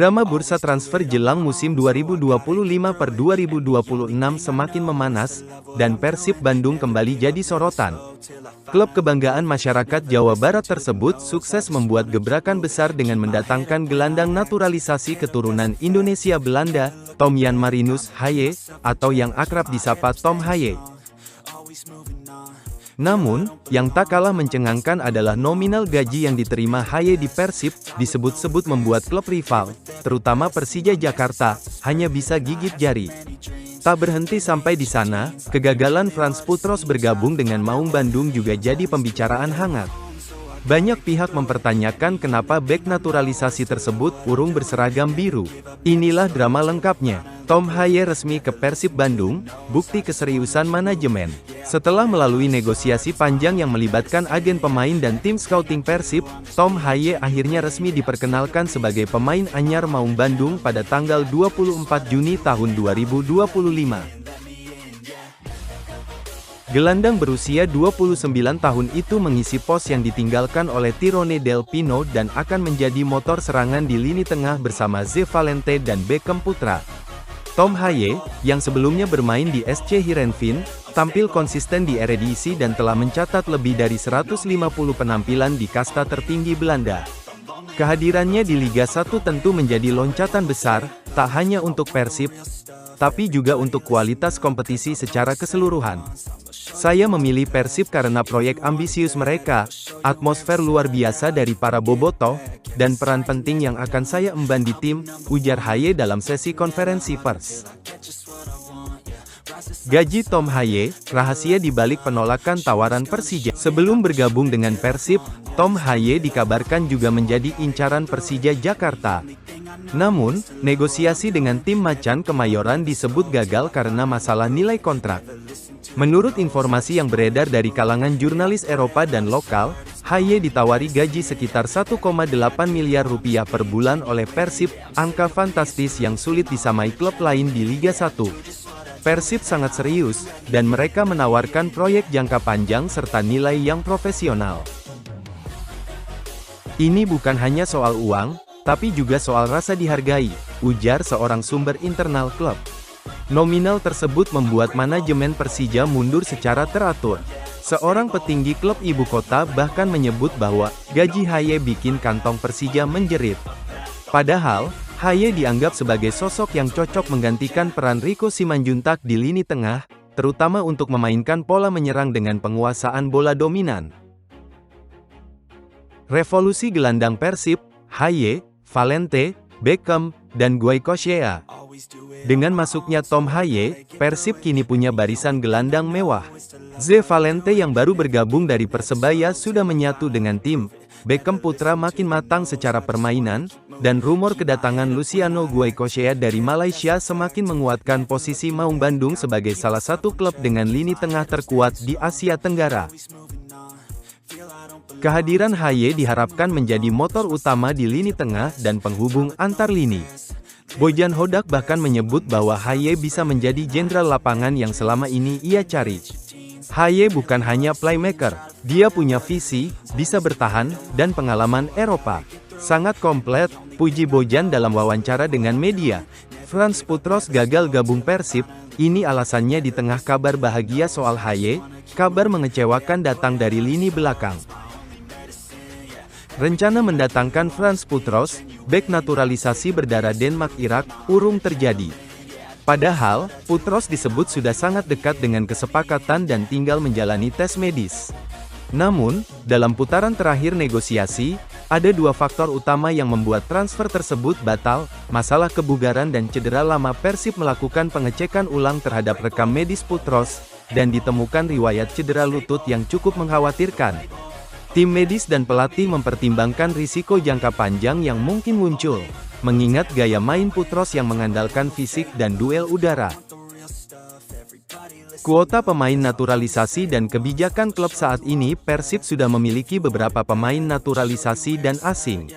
Drama bursa transfer jelang musim 2025/2026 semakin memanas, dan Persib Bandung kembali jadi sorotan. Klub kebanggaan masyarakat Jawa Barat tersebut sukses membuat gebrakan besar dengan mendatangkan gelandang naturalisasi keturunan Indonesia Belanda, Tom Jan Marinus Haye, atau yang akrab disapa Tom Haye. Namun, yang tak kalah mencengangkan adalah nominal gaji yang diterima Haye di Persib, disebut-sebut membuat klub rival, terutama Persija Jakarta, hanya bisa gigit jari. Tak berhenti sampai di sana, kegagalan Frans Putros bergabung dengan Maung Bandung juga jadi pembicaraan hangat. Banyak pihak mempertanyakan kenapa bek naturalisasi tersebut urung berseragam biru. Inilah drama lengkapnya. Tom Haye resmi ke Persib Bandung, bukti keseriusan manajemen. Setelah melalui negosiasi panjang yang melibatkan agen pemain dan tim scouting Persib, Tom Haye akhirnya resmi diperkenalkan sebagai pemain anyar Maung Bandung pada tanggal 24 Juni tahun 2025. Gelandang berusia 29 tahun itu mengisi pos yang ditinggalkan oleh Tyrone Del Pino dan akan menjadi motor serangan di lini tengah bersama Ze Valente dan Beckham Putra. Tom Haye, yang sebelumnya bermain di SC Heerenveen, tampil konsisten di Eredivisie dan telah mencatat lebih dari 150 penampilan di kasta tertinggi Belanda. Kehadirannya di Liga 1 tentu menjadi loncatan besar, tak hanya untuk Persib, tapi juga untuk kualitas kompetisi secara keseluruhan. Saya memilih Persib karena proyek ambisius mereka, atmosfer luar biasa dari para bobotoh, dan peran penting yang akan saya emban di tim, ujar Haye dalam sesi konferensi pers. Gaji Tom Haye, rahasia di balik penolakan tawaran Persija. Sebelum bergabung dengan Persib, Tom Haye dikabarkan juga menjadi incaran Persija Jakarta. Namun, negosiasi dengan tim Macan Kemayoran disebut gagal karena masalah nilai kontrak. Menurut informasi yang beredar dari kalangan jurnalis Eropa dan lokal, Haye ditawari gaji sekitar 1,8 miliar rupiah per bulan oleh Persib, angka fantastis yang sulit disamai klub lain di Liga 1. Persib sangat serius, dan mereka menawarkan proyek jangka panjang serta nilai yang profesional. Ini bukan hanya soal uang, tapi juga soal rasa dihargai, ujar seorang sumber internal klub. Nominal tersebut membuat manajemen Persija mundur secara teratur. Seorang petinggi klub ibu kota bahkan menyebut bahwa gaji Haye bikin kantong Persija menjerit. Padahal, Haye dianggap sebagai sosok yang cocok menggantikan peran Rico Simanjuntak di lini tengah, terutama untuk memainkan pola menyerang dengan penguasaan bola dominan. Revolusi gelandang Persib, Haye, Valente, Beckham, dan Goycochea. Dengan masuknya Tom Haye, Persib kini punya barisan gelandang mewah. Ze Valente yang baru bergabung dari Persebaya sudah menyatu dengan tim. Beckham Putra makin matang secara permainan, dan rumor kedatangan Luciano Goycochea dari Malaysia semakin menguatkan posisi Maung Bandung sebagai salah satu klub dengan lini tengah terkuat di Asia Tenggara. Kehadiran Haye diharapkan menjadi motor utama di lini tengah dan penghubung antar lini. Bojan Hodak bahkan menyebut bahwa Haye bisa menjadi jenderal lapangan yang selama ini ia cari. Haye bukan hanya playmaker, dia punya visi, bisa bertahan, dan pengalaman Eropa. Sangat komplit, puji Bojan dalam wawancara dengan media. Frans Putros gagal gabung Persib, ini alasannya di tengah kabar bahagia soal Haye, kabar mengecewakan datang dari lini belakang. Rencana mendatangkan Frans Putros, bek naturalisasi berdarah Denmark-Irak, urung terjadi. Padahal, Putros disebut sudah sangat dekat dengan kesepakatan dan tinggal menjalani tes medis. Namun, dalam putaran terakhir negosiasi, ada dua faktor utama yang membuat transfer tersebut batal, masalah kebugaran dan cedera lama. Persib melakukan pengecekan ulang terhadap rekam medis Putros, dan ditemukan riwayat cedera lutut yang cukup mengkhawatirkan. Tim medis dan pelatih mempertimbangkan risiko jangka panjang yang mungkin muncul, mengingat gaya main Putros yang mengandalkan fisik dan duel udara. Kuota pemain naturalisasi dan kebijakan klub saat ini, Persib sudah memiliki beberapa pemain naturalisasi dan asing.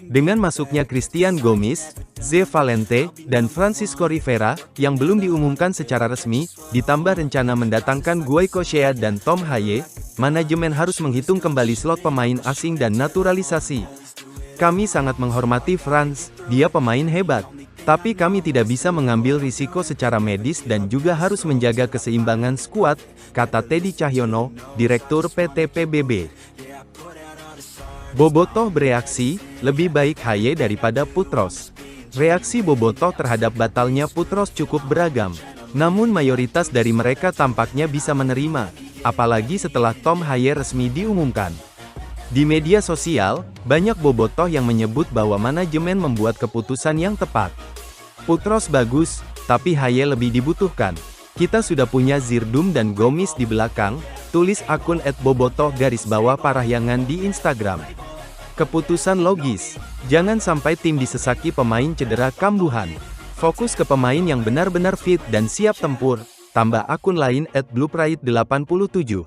Dengan masuknya Christian Gomis, Ze Valente, dan Francisco Rivera, yang belum diumumkan secara resmi, ditambah rencana mendatangkan Goycochea dan Tom Haye, manajemen harus menghitung kembali slot pemain asing dan naturalisasi. Kami sangat menghormati Franz, dia pemain hebat. Tapi kami tidak bisa mengambil risiko secara medis dan juga harus menjaga keseimbangan skuad, kata Teddy Cahyono, Direktur PT PBB. Bobotoh bereaksi, lebih baik Haye daripada Putros. Reaksi Bobotoh terhadap batalnya Putros cukup beragam. Namun mayoritas dari mereka tampaknya bisa menerima, apalagi setelah Tom Haye resmi diumumkan. Di media sosial, banyak bobotoh yang menyebut bahwa manajemen membuat keputusan yang tepat. Putros bagus, tapi Haye lebih dibutuhkan. Kita sudah punya Zirdum dan Gomis di belakang, tulis akun @bobotoh_parahyangan di Instagram. Keputusan logis, jangan sampai tim disesaki pemain cedera kambuhan. Fokus ke pemain yang benar-benar fit dan siap tempur, tambah akun lain @bluepride87.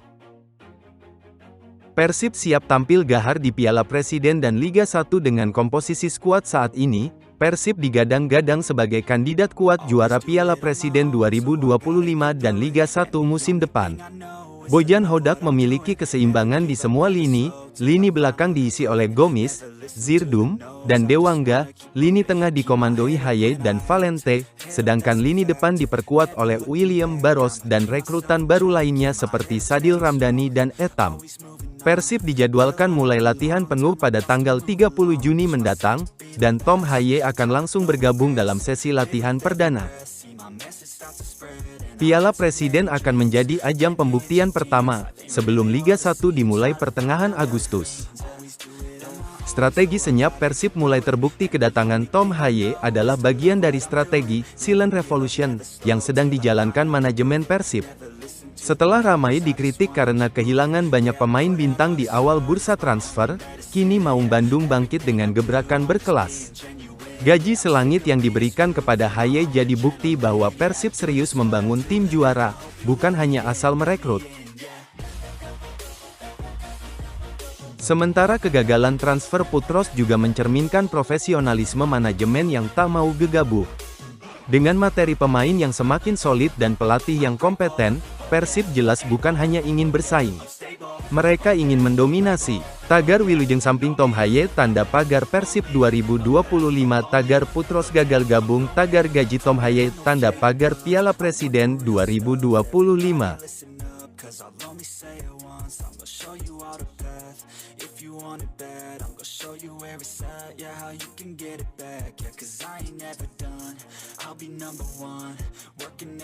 Persib siap tampil gahar di Piala Presiden dan Liga 1 dengan komposisi skuad saat ini. Persib digadang-gadang sebagai kandidat kuat juara Piala Presiden 2025 dan Liga 1 musim depan. Bojan Hodak memiliki keseimbangan di semua lini belakang diisi oleh Gomis, Zirdum, dan Dewangga, lini tengah dikomandoi Haye dan Valente, sedangkan lini depan diperkuat oleh William Barros dan rekrutan baru lainnya seperti Sadil Ramdhani dan Etam. Persib dijadwalkan mulai latihan penuh pada tanggal 30 Juni mendatang, dan Tom Haye akan langsung bergabung dalam sesi latihan perdana. Piala Presiden akan menjadi ajang pembuktian pertama, sebelum Liga 1 dimulai pertengahan Agustus. Strategi senyap Persib mulai terbukti. Kedatangan Tom Haye adalah bagian dari strategi Silent Revolution yang sedang dijalankan manajemen Persib. Setelah ramai dikritik karena kehilangan banyak pemain bintang di awal bursa transfer, kini Maung Bandung bangkit dengan gebrakan berkelas. Gaji selangit yang diberikan kepada Haye jadi bukti bahwa Persib serius membangun tim juara, bukan hanya asal merekrut. Sementara kegagalan transfer Putros juga mencerminkan profesionalisme manajemen yang tak mau gegabah. Dengan materi pemain yang semakin solid dan pelatih yang kompeten, Persib jelas bukan hanya ingin bersaing. Mereka ingin mendominasi. Tagar Wilujeng samping Tom Haye tanda pagar Persib 2025. Tagar Putros gagal gabung. Tagar gaji Tom Haye tanda pagar Piala Presiden 2025. I'll be number one, working